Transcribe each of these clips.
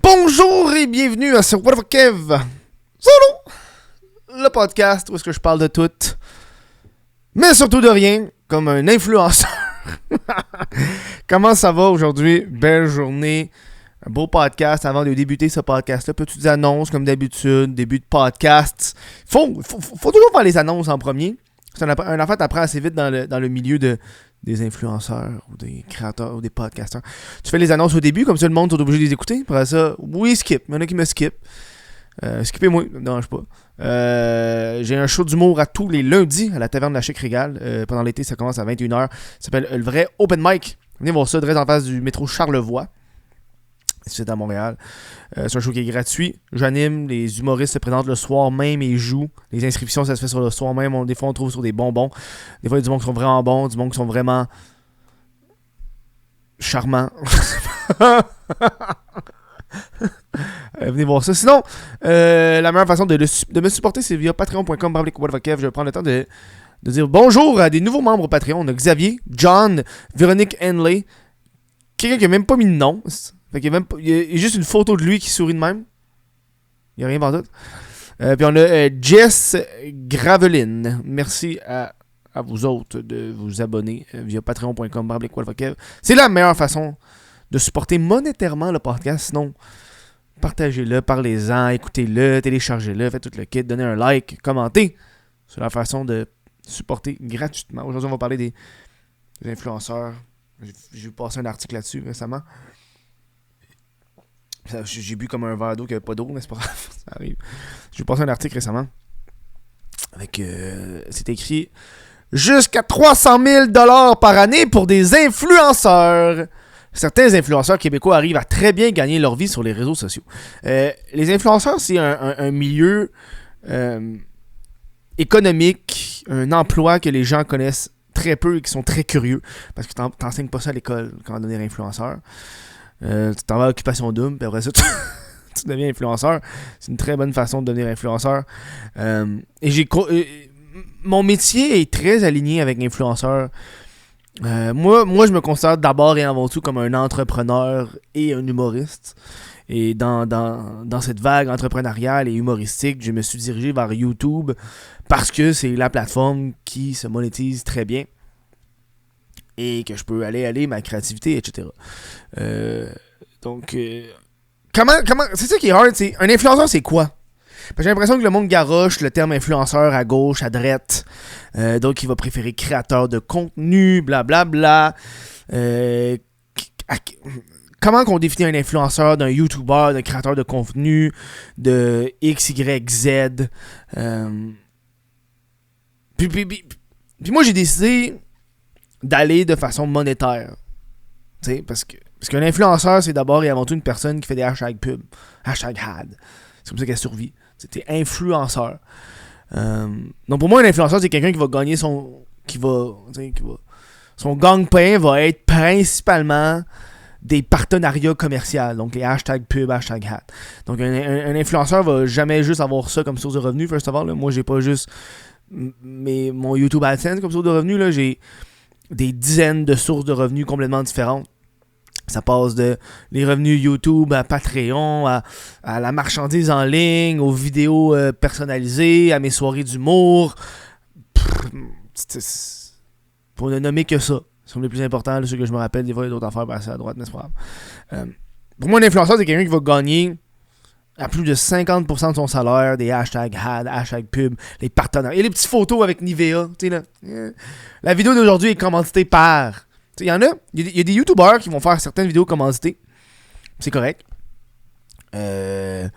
Bonjour et bienvenue à ce What the Fuck Kev Solo, le podcast où est-ce que je parle de tout, mais surtout de rien, comme un influenceur. Comment ça va aujourd'hui? Belle journée, un beau podcast avant de débuter ce podcast-là. Petites annonces comme d'habitude, début de podcast. Faut toujours faire les annonces en premier. C'est un affaire t'apprends assez vite dans le milieu des influenceurs ou des créateurs ou des podcasteurs. Tu fais les annonces au début, comme ça le monde est obligé de les écouter. Après ça, oui, skip. Il y en a qui me skip. Skippez-moi, ça me dérange pas. J'ai un show d'humour à tous les lundis à la Taverne de la Chic Régale. Pendant l'été, ça commence à 21h. Ça s'appelle le vrai Open Mic. Venez voir ça, direct en face du métro Charlevoix. C'est à Montréal. C'est un show qui est gratuit. J'anime, les humoristes se présentent le soir même et jouent. Les inscriptions, ça se fait sur le soir même. Des fois, on trouve sur des bonbons. Des fois, il y a du monde qui sont vraiment bons, du monde qui sont vraiment charmants. Venez voir ça. Sinon, la meilleure façon de me supporter, c'est via patreon.com. Je vais prendre le temps de dire bonjour à des nouveaux membres Patreon. On a Xavier, John, Véronique Henley. Quelqu'un qui n'a même pas mis de nom. Fait qu'il y a juste une photo de lui qui sourit de même. Il n'y a rien par tout. Puis on a Jess Graveline. Merci à vous autres de vous abonner via patreon.com. C'est la meilleure façon de supporter monétairement le podcast. Sinon, partagez-le, parlez-en, écoutez-le, téléchargez-le, faites tout le kit, donnez un like, commentez. C'est la façon de supporter gratuitement. Aujourd'hui, on va parler des influenceurs. J'ai passé un article là-dessus récemment. J'ai bu comme un verre d'eau qui n'avait pas d'eau, mais c'est pas grave, ça arrive. J'ai passé un article récemment avec c'est écrit jusqu'à 300 000 $ par année pour des influenceurs. Certains influenceurs québécois arrivent à très bien gagner leur vie sur les réseaux sociaux. Les influenceurs, c'est un milieu économique, un emploi que les gens connaissent très peu et qui sont très curieux parce que t'enseignes pas ça à l'école quand on devenir influenceur. Tu t'en vas à Occupation Double, puis après ça, tu deviens influenceur. C'est une très bonne façon de devenir influenceur. Mon métier est très aligné avec influenceur. Moi, je me considère d'abord et avant tout comme un entrepreneur et un humoriste. Et dans cette vague entrepreneuriale et humoristique, je me suis dirigé vers YouTube parce que c'est la plateforme qui se monétise très bien. Et que je peux aller ma créativité, etc. Comment c'est ça qui est hard, c'est un influenceur, c'est quoi? Parce que j'ai l'impression que le monde garoche le terme influenceur à gauche, à droite. Donc il va préférer créateur de contenu, blablabla. Comment qu'on définit un influenceur, d'un YouTuber, d'un créateur de contenu, de X, Y, Z? Puis moi j'ai décidé d'aller de façon monétaire. Tu sais, parce qu'un influenceur, c'est d'abord et avant tout une personne qui fait des hashtags pub. Hashtag ad. C'est comme ça qu'elle survit. T'es influenceur. Donc pour moi, un influenceur, c'est quelqu'un qui va gagner son gagne-pain va être principalement des partenariats commerciaux. Donc les hashtags pub, hashtag ad. Donc un influenceur va jamais juste avoir ça comme source de revenus. First of all, là. Moi, j'ai pas juste mon YouTube AdSense comme source de revenus. Là, j'ai des dizaines de sources de revenus complètement différentes. Ça passe de les revenus YouTube à Patreon, à la marchandise en ligne, aux vidéos personnalisées, à mes soirées d'humour. Pour ne nommer que ça. C'est comme les plus importants, là, ceux que je me rappelle, des fois il y a d'autres affaires passer à droite, mais c'est pas grave. Pour moi, un influenceur, c'est quelqu'un qui va gagner à plus de 50% de son salaire, des hashtags ad, hashtags pub, les partenaires. Et les petites photos avec Nivea. Là. La vidéo d'aujourd'hui est commanditée par. Il y en a. Il y a des YouTubers qui vont faire certaines vidéos commanditées. C'est correct. Le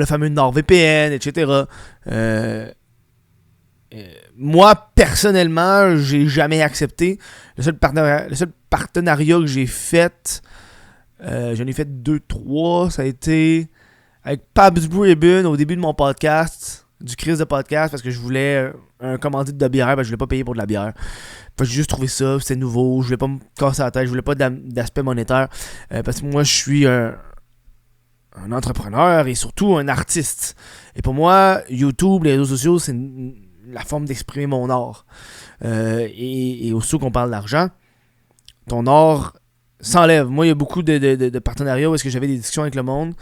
fameux NordVPN, etc. Moi, personnellement, j'ai jamais accepté. Le seul partenariat que j'ai fait, j'en ai fait 2-3. Ça a été avec Pabst Blue Ribbon au début de mon podcast, du crise de podcast, parce que je voulais un commandite de bière, parce que je voulais pas payer pour de la bière. J'ai juste trouvé ça, c'était nouveau, je voulais pas me casser la tête, je voulais pas d'aspect monétaire, parce que moi je suis un entrepreneur et surtout un artiste. Et pour moi, YouTube, les réseaux sociaux, c'est la forme d'exprimer mon art. Et aussitôt qu'on parle d'argent, ton art, s'enlève. Moi, il y a beaucoup de partenariats où est-ce que j'avais des discussions avec le monde.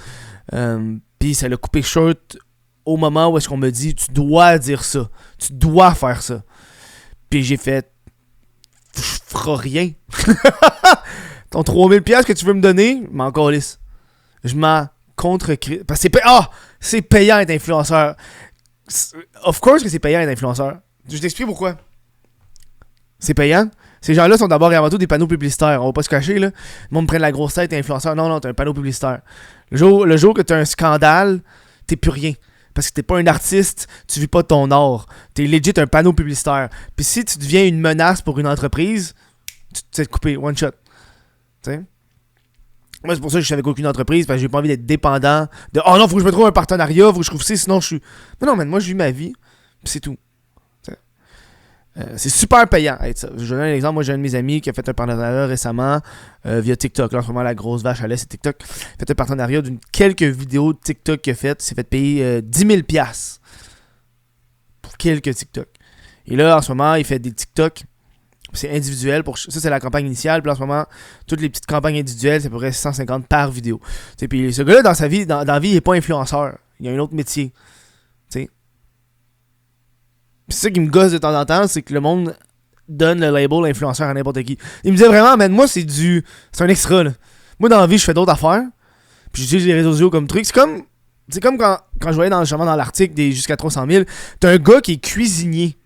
Puis ça l'a coupé short au moment où est-ce qu'on me dit tu dois dire ça. Tu dois faire ça. Puis j'ai fait je ferai rien. Ton 3000$ que tu veux me donner, je m'en calisse. Je m'en contre-crie. Parce que c'est payant d'être influenceur. Of course que c'est payant d'être influenceur. Je t'explique pourquoi. C'est payant. Ces gens-là sont d'abord et avant tout des panneaux publicitaires. On va pas se cacher, là. Le monde me prenne la grosse tête, t'es influenceur. Non, t'es un panneau publicitaire. Le jour que t'as un scandale, t'es plus rien. Parce que t'es pas un artiste, tu vis pas de ton art. T'es legit un panneau publicitaire. Puis si tu deviens une menace pour une entreprise, tu te fais couper, one shot. Tu sais? Moi, c'est pour ça que je suis avec aucune entreprise, parce que j'ai pas envie d'être dépendant de « Oh non, faut que je me trouve un partenariat, faut que je trouve ça, sinon je suis... » Non, mais moi, je vis ma vie, puis c'est tout. C'est super payant. Je donne un exemple. Moi, j'ai un de mes amis qui a fait un partenariat récemment via TikTok. Là, en ce moment, la grosse vache à lait, c'est TikTok. Il a fait un partenariat d'une quelques vidéos de TikTok qu'il a fait. Il s'est fait payer 10 000$ pour quelques TikTok. Et là, en ce moment, il fait des TikTok. C'est individuel. Ça, c'est la campagne initiale. Puis là, en ce moment, toutes les petites campagnes individuelles, c'est à peu près 150 par vidéo. Puis ce gars-là, dans sa vie, dans la vie, il n'est pas influenceur. Il a un autre métier. T'sais. C'est ça qui me gosse de temps en temps, c'est que le monde donne le label influenceur à n'importe qui. Il me disait vraiment, man, moi, c'est un extra, là. Moi, dans la vie, je fais d'autres affaires. Puis j'utilise les réseaux sociaux comme truc. C'est comme quand je voyais dans l'article des jusqu'à 300 000, t'as un gars qui est cuisinier.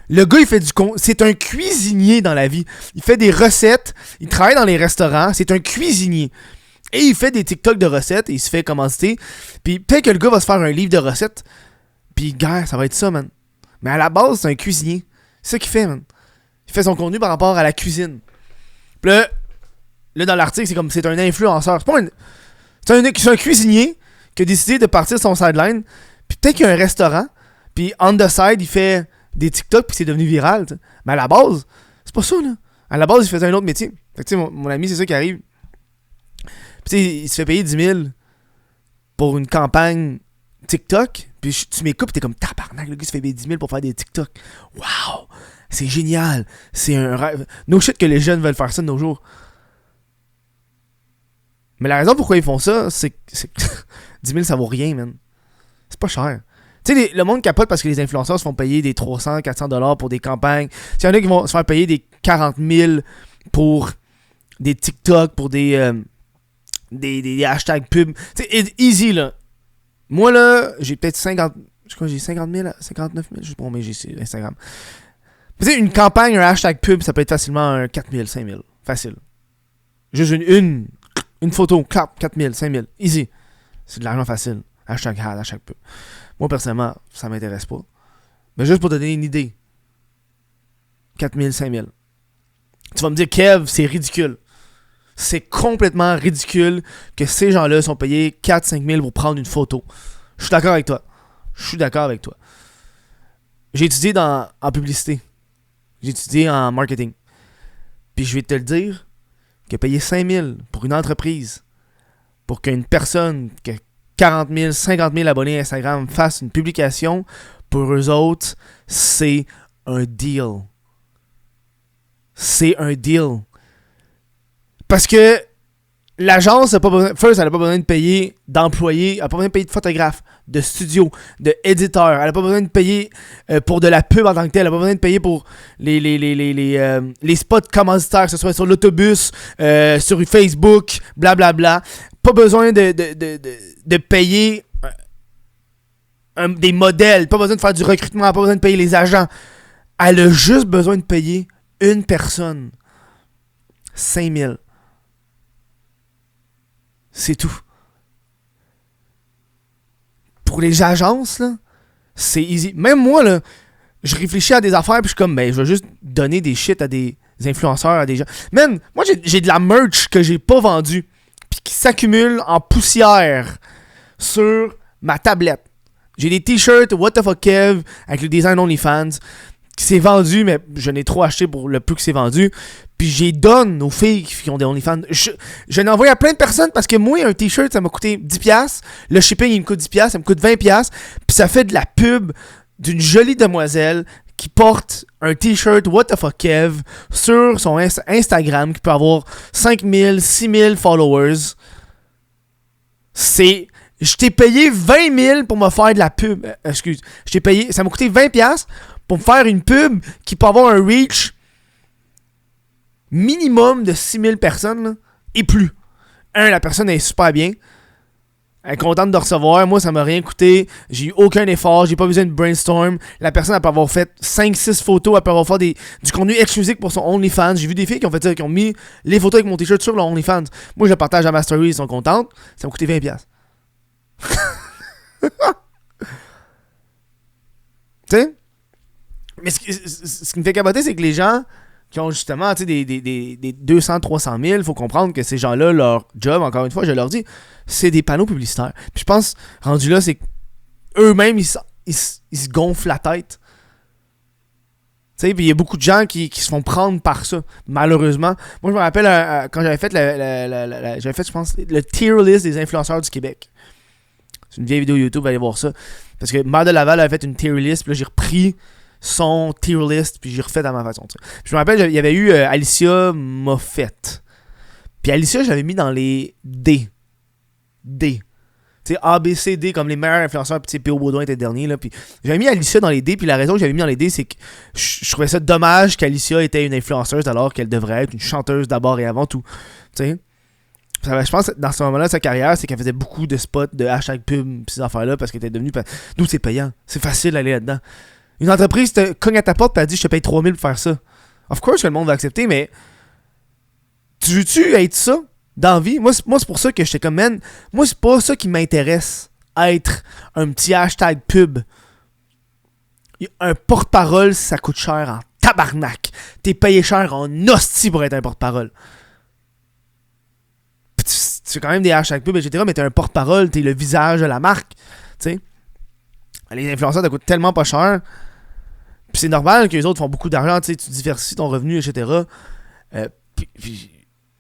Le gars, il fait c'est un cuisinier dans la vie. Il fait des recettes. Il travaille dans les restaurants. C'est un cuisinier. Et il fait des TikTok de recettes. Et il se fait commanditer. Puis peut-être que le gars va se faire un livre de recettes. Puis, gars, ça va être ça, man. Mais à la base, c'est un cuisinier. C'est ça qu'il fait, man. Il fait son contenu par rapport à la cuisine. Puis là dans l'article, c'est un influenceur. C'est un cuisinier qui a décidé de partir de son sideline. Puis peut-être qu'il y a un restaurant. Puis on the side, il fait des TikTok. Puis c'est devenu viral. T'sais. Mais à la base, c'est pas ça, là. À la base, il faisait un autre métier. Fait que tu sais, mon ami, c'est ça qui arrive. Puis tu sais, il se fait payer 10 000 pour une campagne TikTok. Puis tu m'écoutes, t'es comme tabarnak, le gars se fait payer 10 000 pour faire des TikTok. Waouh! C'est génial! C'est un rêve. No shit que les jeunes veulent faire ça de nos jours. Mais la raison pourquoi ils font ça, c'est que 10 000 ça vaut rien, man. C'est pas cher. Tu sais, le monde capote parce que les influenceurs se font payer des 300-400$ pour des campagnes. Il y en a qui vont se faire payer des 40 000 pour des TikTok, pour des hashtags pub. Tu sais, easy, là. Moi, là, j'ai peut-être 50... Je crois que j'ai 50 000, 59 000, je sais pas, mais j'ai Instagram. Tu sais, une campagne, un hashtag pub, ça peut être facilement un 4 000, 5 000. Facile. Juste une photo, clap, 4 000, 5 000. Easy. C'est de l'argent facile. Hashtag ad, hashtag pub. Moi, personnellement, ça m'intéresse pas. Mais juste pour te donner une idée. 4 000, 5 000. Tu vas me dire, Kev, c'est ridicule. C'est complètement ridicule que ces gens-là sont payés 4-5 000 pour prendre une photo. Je suis d'accord avec toi. J'ai étudié en publicité. J'ai étudié en marketing. Puis je vais te le dire, que payer 5 000 pour une entreprise, pour qu'une personne qui a 40 000, 50 000 abonnés à Instagram fasse une publication, pour eux autres, c'est un deal. C'est un deal. Parce que l'agence n'a pas besoin. First, elle n'a pas besoin de payer d'employés, elle n'a pas besoin de payer de photographes, de studios, d'éditeurs. Elle n'a pas besoin de payer pour de la pub en tant que telle. Elle n'a pas besoin de payer pour les spots commanditaires, que ce soit sur l'autobus, sur Facebook, blablabla. Pas besoin de payer des modèles. Pas besoin de faire du recrutement. Pas besoin de payer les agents. Elle a juste besoin de payer une personne. 5 000. C'est tout. Pour les agences, là, c'est easy. Même moi, là, je réfléchis à des affaires puis je suis comme, ben, je vais juste donner des shit à des influenceurs, à des gens. Man, moi, j'ai de la merch que j'ai pas vendue puis qui s'accumule en poussière sur ma tablette. J'ai des t-shirts What the fuck Kev avec le design OnlyFans qui s'est vendu, mais je n'ai trop acheté pour le peu que c'est vendu. Puis j'ai donne aux filles qui ont des OnlyFans. Je n'ai envoyé à plein de personnes parce que moi, un t-shirt, ça m'a coûté 10$. Le shipping, il me coûte 10$. Ça me coûte 20$. Puis ça fait de la pub d'une jolie demoiselle qui porte un t-shirt What the fuck Kev sur son Instagram qui peut avoir 5000, 6000 followers. Je t'ai payé 20 000 pour me faire de la pub. Excuse. Ça m'a coûté 20$ pour me faire une pub qui peut avoir un reach minimum de 6000 personnes là, et plus. La personne est super bien. Elle est contente de recevoir. Moi, ça m'a rien coûté. J'ai eu aucun effort. J'ai pas besoin de brainstorm. La personne, elle peut avoir fait 5-6 photos. Elle peut avoir fait du contenu exclusif pour son OnlyFans. J'ai vu des filles qui ont fait ça, qui ont mis les photos avec mon t-shirt sur leur OnlyFans. Moi, je le partage à ma story. Ils sont contentes. Ça m'a coûté 20$. Tu sais? Mais ce qui me fait capoter, c'est que les gens qui ont justement des 200-300 000, faut comprendre que ces gens-là, leur job, encore une fois, je leur dis, c'est des panneaux publicitaires. Puis je pense, rendu là, c'est qu'eux-mêmes, ils se gonflent la tête. Tu sais, puis il y a beaucoup de gens qui se font prendre par ça, malheureusement. Moi, je me rappelle quand j'avais fait, j'avais fait, je pense, le tier list des influenceurs du Québec. C'est une vieille vidéo YouTube, allez voir ça. Parce que Mère de Laval avait fait une tier list, puis là, j'ai repris son tier list, puis j'ai refait à ma façon. Puis je me rappelle, il y avait eu Alicia Moffett. Puis Alicia, j'avais mis dans les D. Tu sais, A, B, C, D, comme les meilleurs influenceurs, puis tu sais, P.O. Baudouin était le dernier, là. Puis j'avais mis Alicia dans les D, puis la raison que j'avais mis dans les D, c'est que je trouvais ça dommage qu'Alicia était une influenceuse alors qu'elle devrait être une chanteuse d'abord et avant tout. Tu sais. Je pense que dans ce moment-là de sa carrière, c'est qu'elle faisait beaucoup de spots, de hashtag pub, pis ces affaires-là, parce qu'elle était devenue. D'où c'est payant. C'est facile d'aller là-dedans. Une entreprise te cogne à ta porte et elle dit je te paye 3000 pour faire ça. Of course que le monde va accepter, mais tu veux-tu être ça dans la vie? Moi, c'est pour ça que j'étais comme, man, moi, c'est pas ça qui m'intéresse, être un petit hashtag pub. Un porte-parole, ça coûte cher en tabarnak. T'es payé cher en hostie pour être un porte-parole. Tu fais quand même des hashtags pub, etc., mais t'es un porte-parole, t'es le visage de la marque. Tu sais. Les influenceurs te coûtent tellement pas cher. Puis c'est normal que les autres font beaucoup d'argent, tu sais, tu diversifies ton revenu, etc. Puis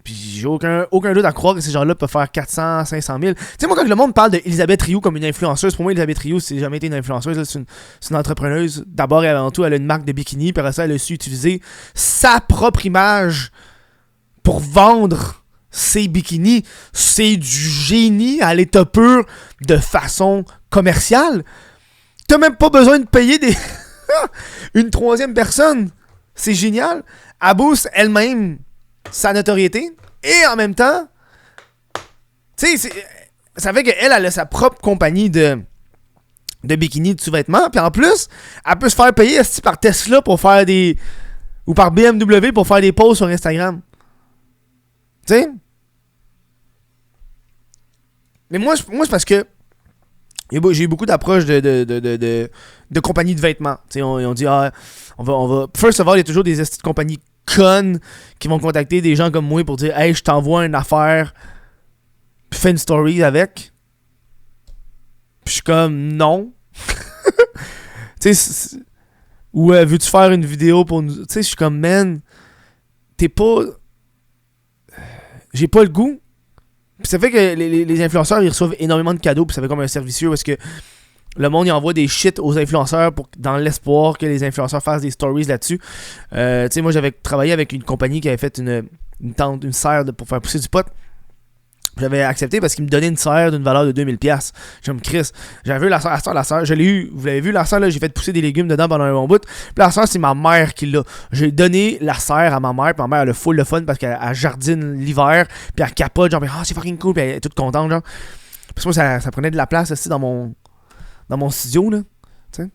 j'ai aucun doute à croire que ces gens-là peuvent faire 400, 500 000. Tu sais, moi, quand le monde parle d'Elisabeth Rioux comme une influenceuse, pour moi, Elisabeth Rioux, c'est jamais été une influenceuse. Là, c'est une entrepreneuse. D'abord et avant tout, elle a une marque de bikini, puis après ça, elle a su utiliser sa propre image pour vendre ses bikinis. C'est du génie à l'état pur de façon commerciale. T'as même pas besoin de payer une troisième personne. C'est génial. Elle booste elle-même sa notoriété. Et en même temps, tu sais, ça fait qu'elle a sa propre compagnie de bikini, de sous-vêtements. Puis en plus, elle peut se faire payer par Tesla pour faire ou par BMW pour faire des posts sur Instagram. Tu sais? Mais moi, c'est parce que j'ai eu beaucoup d'approches de compagnies de vêtements. T'sais, on dit, on va. First of all, il y a toujours des compagnies connes qui vont contacter des gens comme moi pour dire, hey, je t'envoie une affaire, puis fais une story avec. Puis je suis comme, non. Tu sais, ou veux-tu faire une vidéo pour nous. Tu sais, je suis comme, man, t'es pas. J'ai pas le goût. Puis ça fait que les influenceurs, ils reçoivent énormément de cadeaux, puis ça fait comme un servicieux parce que le monde, il envoie des shit aux influenceurs dans l'espoir que les influenceurs fassent des stories là-dessus. Tu sais, moi, j'avais travaillé avec une compagnie qui avait fait une serre pour faire pousser du pot. J'avais accepté parce qu'il me donnait une serre d'une valeur de 2000$. J'ai comme Chris. J'avais vu la serre, je l'ai eu. Vous l'avez vu, la serre, là, j'ai fait pousser des légumes dedans pendant un bon bout. Puis la serre, c'est ma mère qui l'a. J'ai donné la serre à ma mère, puis ma mère, elle a full le fun parce qu'elle jardine l'hiver, puis elle capote, genre, c'est fucking cool, puis elle est toute contente, genre. Parce que moi, ça prenait de la place aussi dans mon studio, là. Tu sais.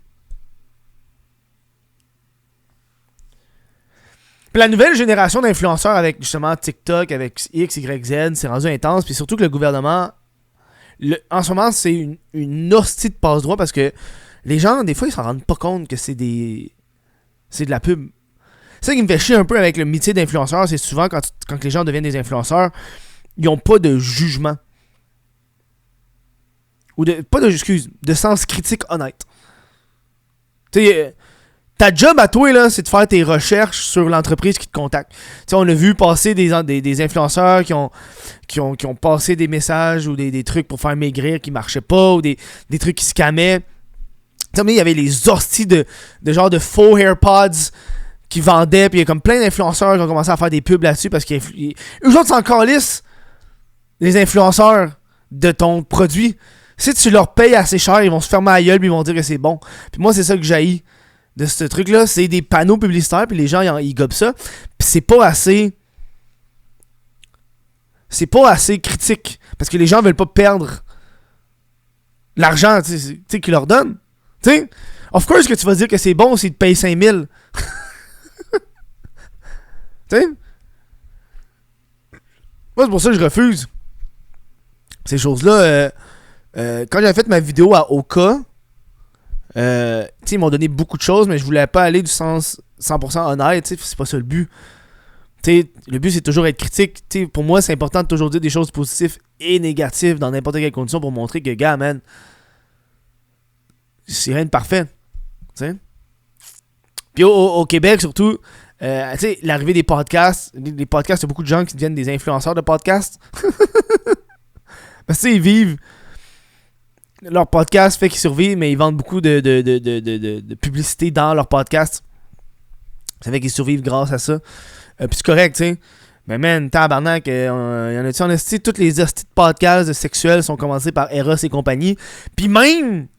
Puis la nouvelle génération d'influenceurs avec justement TikTok, avec X, Y, Z, c'est rendu intense. Puis surtout que le gouvernement, en ce moment, c'est une hostie de passe-droit parce que les gens, des fois, ils s'en rendent pas compte que c'est de la pub. C'est ça qui me fait chier un peu avec le métier d'influenceur, c'est souvent quand les gens deviennent des influenceurs, ils ont pas de jugement. Ou de sens critique honnête. Tu sais, ta job à toi, là, c'est de faire tes recherches sur l'entreprise qui te contacte. T'sais, on a vu passer des influenceurs qui ont passé des messages ou des trucs pour faire maigrir qui marchaient pas ou des trucs qui scammaient. Tu sais, il y avait les hosties de genre de faux AirPods qui vendaient, puis il y a comme plein d'influenceurs qui ont commencé à faire des pubs là-dessus parce qu'eux autres s'en calissent, les influenceurs, de ton produit. Si tu leur payes assez cher, ils vont se fermer la gueule puis ils vont dire que c'est bon. Puis moi, c'est ça que j'haïs de ce truc-là. C'est des panneaux publicitaires puis les gens, ils gobent ça. Puis c'est pas assez... C'est pas assez critique. Parce que les gens veulent pas perdre l'argent qu'ils leur donnent. Tu sais, of course que tu vas dire que c'est bon si tu payes 5000. Tu sais? Moi, c'est pour ça que je refuse ces choses-là. Quand j'avais fait ma vidéo à Oka, ils m'ont donné beaucoup de choses, mais je voulais pas aller du sens 100% honnête. C'est pas ça le but. T'sais, le but, c'est toujours être critique. T'sais, pour moi, c'est important de toujours dire des choses positives et négatives dans n'importe quelle condition pour montrer que, gars, man, c'est rien de parfait. T'sais. Puis au Québec, surtout, l'arrivée des podcasts, les podcasts, il y a beaucoup de gens qui deviennent des influenceurs de podcasts. Parce que ils vivent leur podcast, fait qu'ils survivent, mais ils vendent beaucoup de publicité dans leur podcast. Ça fait qu'ils survivent grâce à ça. Puis c'est correct, tu sais. Mais man, tabarnak, y en a-tu en esti? Toutes les hosties de podcasts sexuels sont commencés par Eros et compagnie. Puis même,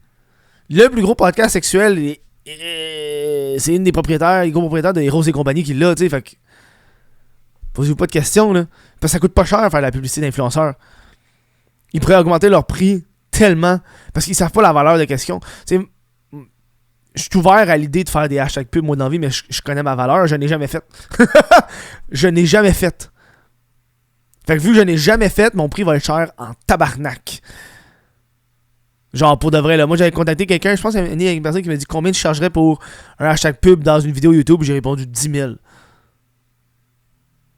le plus gros podcast sexuel, c'est une des propriétaires, les gros propriétaires de Eros et compagnie qui l'a, tu sais. Fait que, posez-vous pas de questions, là. Parce que ça coûte pas cher faire la publicité d'influenceurs. Ils pourraient augmenter leur prix tellement parce qu'ils savent pas la valeur de question. Tu sais, je suis ouvert à l'idée de faire des hashtags pub moi dans la vie, mais je connais ma valeur, je n'ai jamais fait. Je n'ai jamais fait. Fait que vu que je n'ai jamais fait, mon prix va être cher en tabarnak. Genre pour de vrai, là. Moi j'avais contacté quelqu'un, je pense qu'il y a une personne qui m'a dit combien tu chargerais pour un hashtag pub dans une vidéo YouTube, j'ai répondu 10 000.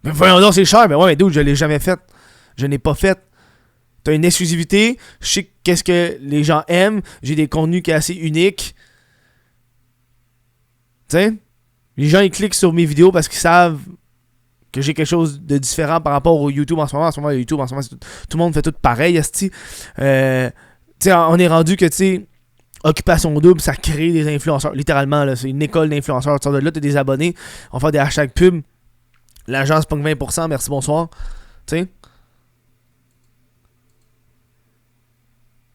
Mais voyons donc, c'est cher, mais ouais, mais dude, je l'ai jamais fait. Je n'ai pas fait. T'as une exclusivité, je sais qu'est-ce que les gens aiment, j'ai des contenus qui sont assez uniques. Tu sais, les gens ils cliquent sur mes vidéos parce qu'ils savent que j'ai quelque chose de différent par rapport au YouTube en ce moment. En ce moment, YouTube, tout le monde fait tout pareil, esti. Tu sais, on est rendu que, tu sais, Occupation Double, ça crée des influenceurs. Littéralement, là, c'est une école d'influenceurs. Tu sors de là, t'as des abonnés, on fait des hashtags pub. L'agence pogne 20%, merci, bonsoir. Tu sais.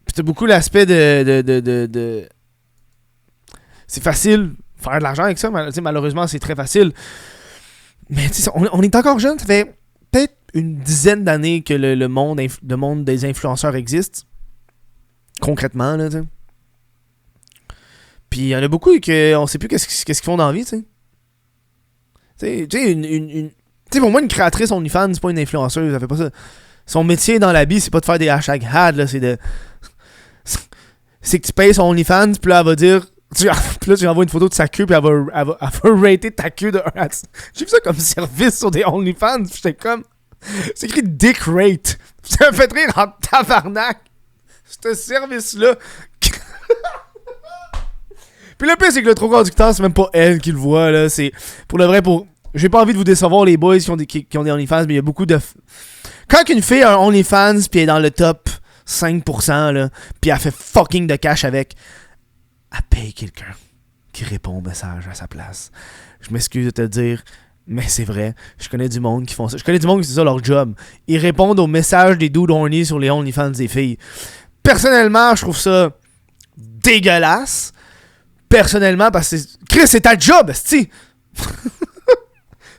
Puis t'as beaucoup l'aspect de... C'est facile faire de l'argent avec ça, malheureusement c'est très facile. Mais on est encore jeune, ça fait peut-être une dizaine d'années que le monde des influenceurs existe. Concrètement, là, tu sais. Puis il y en a beaucoup qu'on sait plus qu'est-ce qu'ils font dans la vie, tu sais. Tu sais, pour moi, une créatrice OnlyFans, c'est pas une influenceuse, elle fait pas ça. Son métier dans la vie, c'est pas de faire des hashtags ad, là, c'est que tu payes son OnlyFans, puis là, elle va dire... Puis là, tu envoies une photo de sa queue, puis elle va rater ta queue de 1 à 10. J'ai vu ça comme service sur des OnlyFans, puis j'étais comme... C'est écrit Dick Rate. Ça me fait rire en tabarnak. Ce service-là. Puis le pire, c'est que le trop conducteur, c'est même pas elle qui le voit, là. C'est pour le vrai, j'ai pas envie de vous décevoir, les boys qui ont des OnlyFans, mais il y a beaucoup de... Quand une fille a un OnlyFans, puis elle est dans le top 5%, là, puis elle fait fucking de cash avec... Elle paye quelqu'un qui répond au message à sa place. Je m'excuse de te le dire, mais c'est vrai. Je connais du monde qui font ça. Je connais du monde qui c'est ça leur job. Ils répondent aux messages des dudes horny sur les OnlyFans des filles. Personnellement, je trouve ça dégueulasse. Personnellement, parce que Chris, c'est ta job, c'ti.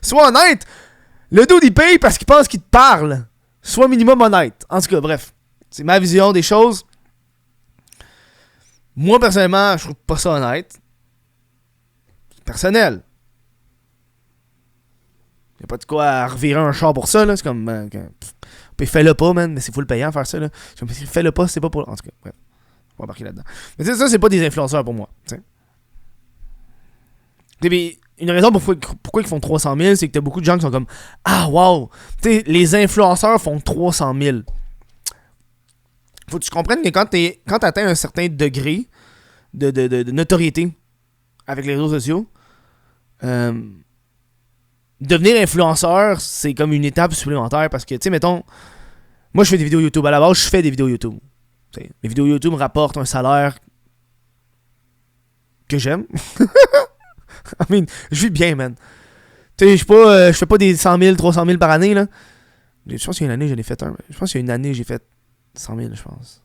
Sois honnête. Le dude, il paye parce qu'il pense qu'il te parle. Sois minimum honnête. En tout cas, bref. C'est ma vision des choses. Moi, personnellement, je trouve pas ça honnête. C'est personnel. Y'a pas de quoi à revirer un char pour ça, là. C'est comme... puis fais-le pas, man. Mais c'est full payant à faire ça, là. Fais-le pas, c'est pas pour... En tout cas, bref. On va embarquer là-dedans. Mais tu sais, ça, c'est pas des influenceurs pour moi. T'sais. Puis, une raison pourquoi ils font 300 000, c'est que t'as beaucoup de gens qui sont comme... Ah, wow! Tu sais, les influenceurs font 300 000. Faut que tu comprennes que quand t'atteins un certain degré de notoriété avec les réseaux sociaux, devenir influenceur, c'est comme une étape supplémentaire parce que, tu sais, mettons, moi je fais des vidéos YouTube. À la base, je fais des vidéos YouTube. T'sais, les vidéos YouTube me rapportent un salaire que j'aime. I mean, je vis bien, man. Tu sais, je fais pas des 100 000, 300 000 par année, là. Je pense qu'il y a une année, j'en ai fait un. Je pense qu'il y a une année, j'ai fait 100 000, je pense.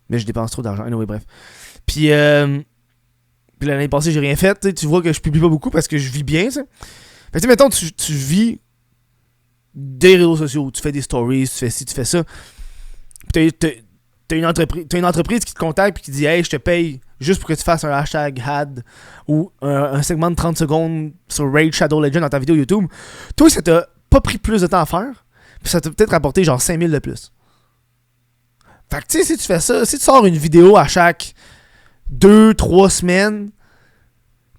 Mais je dépense trop d'argent. Anyway, bref. Puis l'année passée, j'ai rien fait. Tu vois que je publie pas beaucoup parce que je vis bien, ça. Fait que, mettons, tu vis des réseaux sociaux. Tu fais des stories, tu fais ci, tu fais ça. T'as une entreprise qui te contacte et qui dit « Hey, je te paye juste pour que tu fasses un hashtag ad ou un segment de 30 secondes sur Raid Shadow Legend dans ta vidéo YouTube. » Toi, ça t'a pas pris plus de temps à faire. Puis ça t'a peut-être rapporté genre 5 000 de plus. Fait que tu sais, si tu fais ça, si tu sors une vidéo à chaque 2-3 semaines,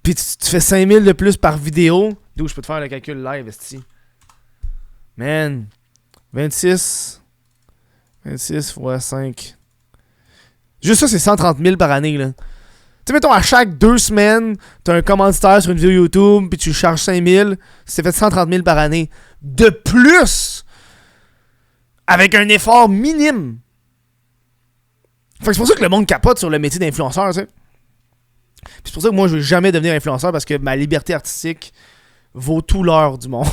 puis tu fais 5 000 de plus par vidéo, d'où je peux te faire le calcul live, esti. Man, 26 fois 5. Juste ça, c'est 130 000 par année, là. Tu sais, mettons, à chaque 2 semaines, t'as un commanditaire sur une vidéo YouTube, puis tu charges 5 000, c'est fait 130 000 par année. De plus! Avec un effort minime. Fait que c'est pour ça que le monde capote sur le métier d'influenceur, tu sais. Puis c'est pour ça que moi, je vais jamais devenir influenceur, parce que ma liberté artistique vaut tout l'or du monde.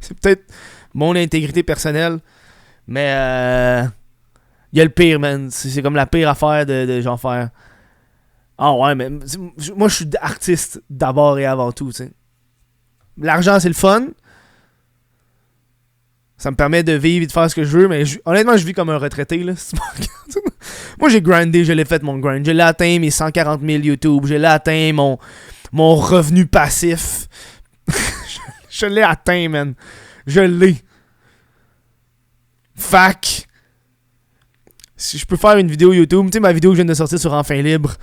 C'est peut-être mon intégrité personnelle, mais il y a le pire, man. C'est comme la pire affaire de genre faire. Ah ouais, mais moi, je suis artiste d'abord et avant tout, tu sais. L'argent, c'est le fun. Ça me permet de vivre et de faire ce que je veux, mais honnêtement, je vis comme un retraité, là. Moi, j'ai grindé, je l'ai fait, mon grind. Je l'ai atteint, mes 140 000 YouTube. Je l'ai atteint, mon revenu passif. Je l'ai atteint, man. Je l'ai. Fac. Si je peux faire une vidéo YouTube, tu sais, ma vidéo que je viens de sortir sur Enfin Libre,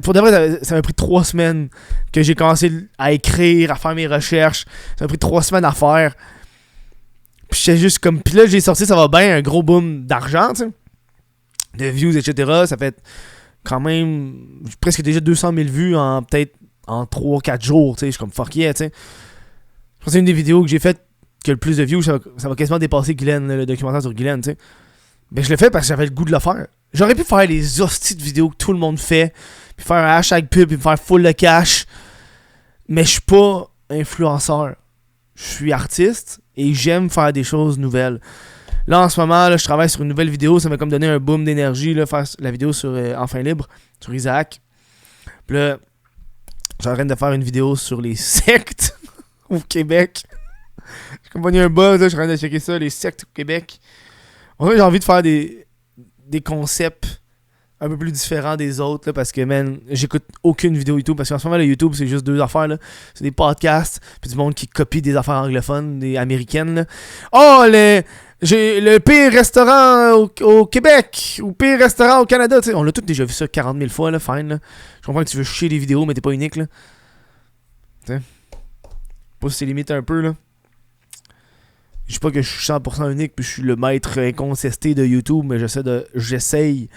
pour de vrai, ça m'a pris 3 semaines que j'ai commencé à écrire, à faire mes recherches. Ça m'a pris 3 semaines à faire. Puis j'étais juste comme. Puis là, j'ai sorti, ça va bien, un gros boom d'argent, tu sais. De views, etc. Ça fait quand même presque déjà 200 000 vues en peut-être en 3-4 jours, tu sais. Je suis comme fuck yeah, tu sais. Je pense que c'est une des vidéos que j'ai faites qui a le plus de views, ça va quasiment dépasser Guylaine, le documentaire sur Guylaine, tu sais. Mais je l'ai fait parce que j'avais le goût de le faire. J'aurais pu faire les hosties de vidéos que tout le monde fait, puis faire un hashtag pub, puis me faire full de cash. Mais je suis pas influenceur. Je suis artiste et j'aime faire des choses nouvelles. Là, en ce moment, là, je travaille sur une nouvelle vidéo. Ça m'a comme donné un boom d'énergie, là, faire la vidéo sur Enfin Libre, sur Isaac. Puis là, j'arrête de faire une vidéo sur les sectes au Québec. J'ai comme pogné un buzz, là, je suis en train de checker ça, les sectes au Québec. En fait, j'ai envie de faire des concepts un peu plus différents des autres, là, parce que, man, j'écoute aucune vidéo YouTube, parce qu'en ce moment, le YouTube, c'est juste 2 affaires, là. C'est des podcasts, puis du monde qui copie des affaires anglophones, des américaines, là. Oh, j'ai le pire restaurant au Québec, ou pire restaurant au Canada, tu sais. On l'a tous déjà vu ça 40 000 fois, là, fine, là. Je comprends que tu veux chier des vidéos, mais t'es pas unique, là. Tu sais. Pas si c'est limite un peu, là. Je dis pas que je suis 100% unique, puis je suis le maître incontesté de YouTube, mais j'essaye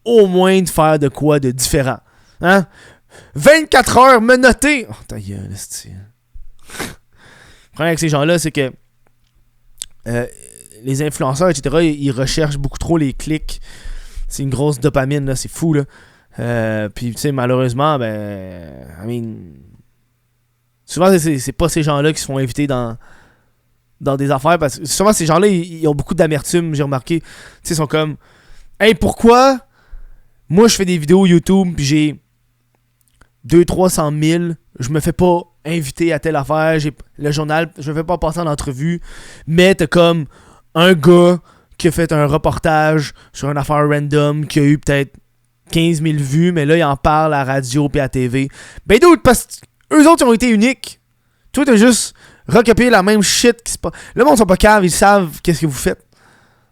au moins de faire de quoi de différent. Hein? 24 heures menotté! Oh, ta gueule, c'est... Le problème avec ces gens-là, c'est que les influenceurs, etc., ils recherchent beaucoup trop les clics. C'est une grosse dopamine, là, c'est fou, là. Puis, tu sais, malheureusement, ben... I mean... Souvent, c'est pas ces gens-là qui se font inviter dans des affaires, parce que souvent, ces gens-là, ils ont beaucoup d'amertume, j'ai remarqué. Tu sais, ils sont comme... Hey, pourquoi... Moi, je fais des vidéos YouTube, puis j'ai 200-300 000. Je me fais pas inviter à telle affaire. J'ai le journal, je me fais pas passer en entrevue. Mais t'as comme un gars qui a fait un reportage sur une affaire random qui a eu peut-être 15 000 vues, mais là, il en parle à la radio puis à la TV. Ben d'autres, parce que eux autres, ils ont été uniques. Toi, t'as juste recopié la même shit qui se passe. Le monde sont pas caves, ils savent qu'est-ce que vous faites.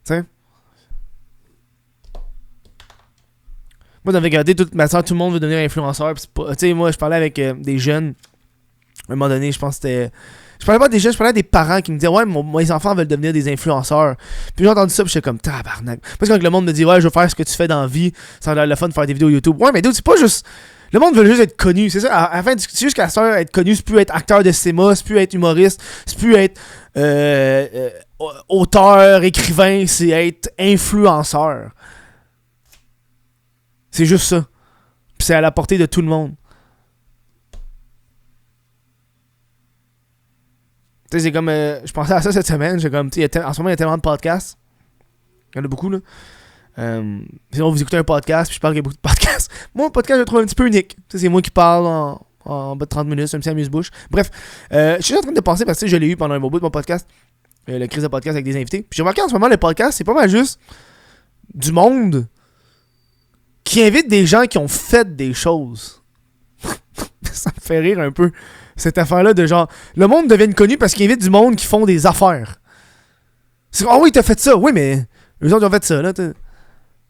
Tu sais? Moi, dans la vérité, tout le monde veut devenir influenceur. Tu sais, moi, je parlais avec des jeunes. À un moment donné, je pense que c'était... Je parlais pas des jeunes, je parlais à des parents qui me disaient « Ouais, mes enfants veulent devenir des influenceurs. » Puis j'ai entendu ça, puis j'étais comme « Tabarnak. » Parce que quand le monde me dit « Ouais, je veux faire ce que tu fais dans la vie. Ça a l'air le fun de faire des vidéos YouTube. » Ouais, mais dude, c'est pas juste... Le monde veut juste être connu. C'est ça. À la fin, c'est juste qu'à ça, être connu, c'est plus être acteur de cinéma, c'est plus être humoriste, c'est plus être auteur, écrivain, c'est être influenceur. C'est juste ça. Puis c'est à la portée de tout le monde. Tu sais, c'est comme... je pensais à ça cette semaine. J'ai comme... En ce moment, il y a tellement de podcasts. Il y en a beaucoup, là. Sinon, vous écoutez un podcast, puis je parle qu'il y a beaucoup de podcasts. Moi, un podcast, je le trouve un petit peu unique. Tu sais, c'est moi qui parle en bas de 30 minutes. C'est un petit amuse-bouche. Bref, je suis en train de penser, parce que je l'ai eu pendant un bon bout de mon podcast. Le crise de podcast avec des invités. Puis j'ai remarqué en ce moment, le podcast, c'est pas mal juste du monde qui invite des gens qui ont fait des choses. Ça me fait rire un peu, cette affaire-là de genre... Le monde devient connu parce qu'il invite du monde qui font des affaires. C'est comme, ah oui, t'as fait ça. Oui, mais eux autres, ils ont fait ça, là.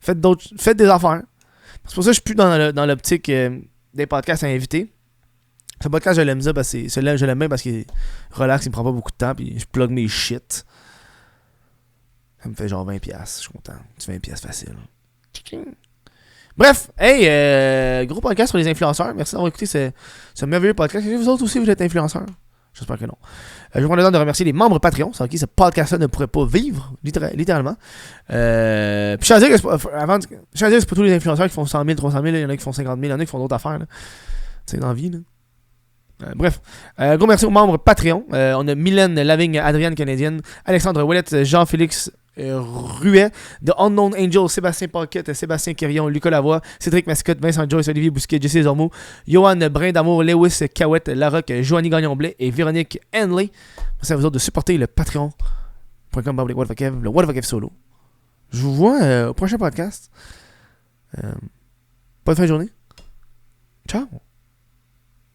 Faites des affaires. C'est pour ça que je suis plus dans l'optique des podcasts à inviter. Ce podcast, je l'aime ça parce que celui-là, je l'aime bien parce qu'il est relax, il me prend pas beaucoup de temps, puis je plug mes shit. Ça me fait genre 20$. Je suis content. C'est 20$ facile. Bref, hey, gros podcast sur les influenceurs. Merci d'avoir écouté ce merveilleux podcast. Est-ce que vous autres aussi, vous êtes influenceurs? J'espère que non. Je vais prendre le temps de remercier les membres Patreon, sans qui ce podcast-là ne pourrait pas vivre, littéralement. Puis je tiens à dire que c'est pas tous les influenceurs qui font 100 000, 300 000, il y en a qui font 50 000, il y en a qui font d'autres affaires. C'est dans la vie, là. Bref, gros merci aux membres Patreon. On a Mylène Lavigne, Adrienne Canadienne, Alexandre Ouellette, Jean-Félix Ruet, The Unknown Angel, Sébastien Paquette, Sébastien Quirion, Lucas Lavoie, Cédric Mascotte, Vincent Joyce, Olivier Bousquet, Jesse Zormo, Johan Brin d'Amour, Lewis Cahouette, Larocque, Joanie Gagnon-Blais et Véronique Henley. Merci à vous autres de supporter le Patreon.com, le What of Kev solo. Je vous vois au prochain podcast. Bonne fin de journée. Ciao.